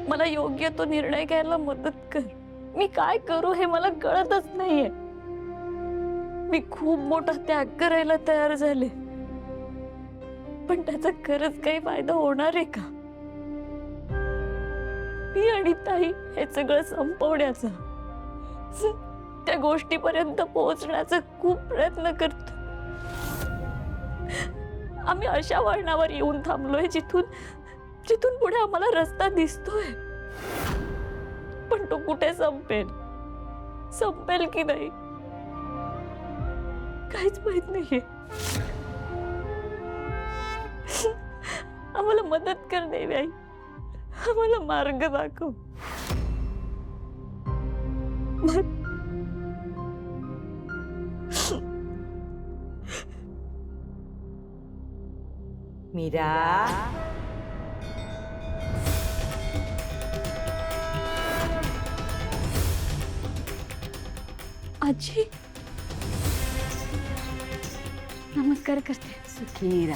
मला योग्य तो निर्णय घ्यायला मदत कर। मी काय करू हे मला कळतच नाहीये। मी खूप मोठा त्याग करायला तयार झाले, पण त्याचा खरंच काही फायदा होणार आहे का? मी आणि ताई हे सगळं संपवण्याचा, त्या गोष्टीपर्यंत पोहोचण्याचा खूप प्रयत्न करतो। आम्ही अशा वळणावर येऊन थांबलोय जिथून पुढे आम्हाला रस्ता दिसतोय, पण तो कुठे संपेल की नाही काहीच माहित नाहीये। आम्हाला मदत कर देवी आई, आम्हाला मार्ग दाखव। मीरा, आजी नमस्कार करते। सुखीरा,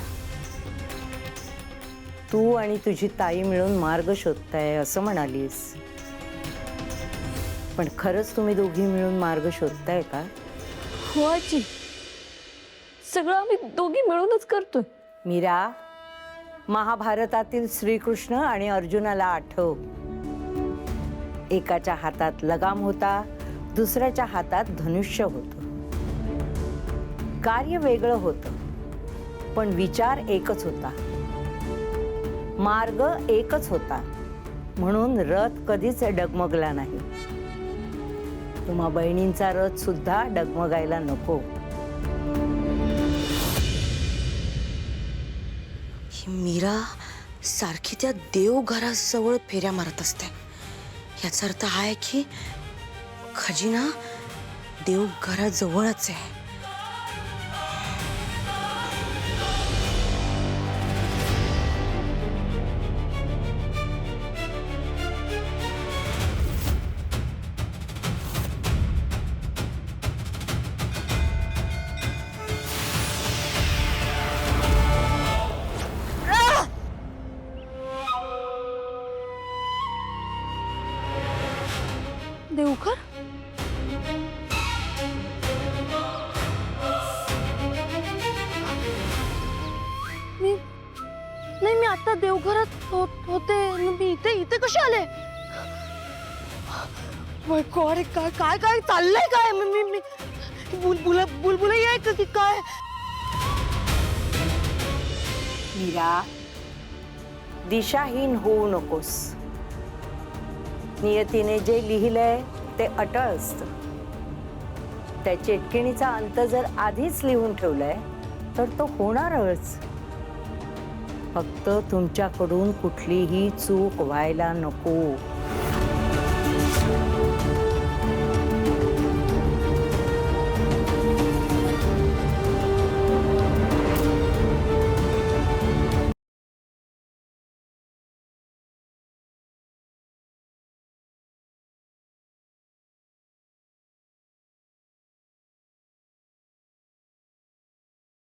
तू आणि तुझी ताई मिळून मार्ग शोधताय असं म्हणालीस, पण खरंच तुम्ही दोघी मिळून मार्ग शोधताय का? हो आजी, सगळं आम्ही दोघी मिळूनच करतोय। मीरा, महाभारतातील श्रीकृष्ण आणि अर्जुनाला आठव, एकाच्या हातात लगाम होता, दुसऱ्याच्या हातात धनुष्य होतं। कार्य वेगळं होतं, पण विचार एकच होता, मार्ग एकच होता, म्हणून रथ कधीच डगमगला नाही। तुम्हा बहिणींचा रथ सुद्धा डगमगायला नको। ही मीरा सारखी त्या देवघराजवळ फेऱ्या मारत असते, याचा अर्थ हा आहे की खजिना देवघराजवळच आहे। देवघर? मी आता देवघरात होते। मी इथे कसे आले? माय गॉड, काय चाललंय? काय मी बुलबुलई आहे की काय? मीरा, दिशाहीन होऊ नकोस। नियतीने जे लिहिलंय ते अटळ असतं। त्या चेटकिणीचा अंत जर आधीच लिहून ठेवलाय तर तो होणारच। फक्त तुमच्याकडून कुठलीही चूक व्हायला नको।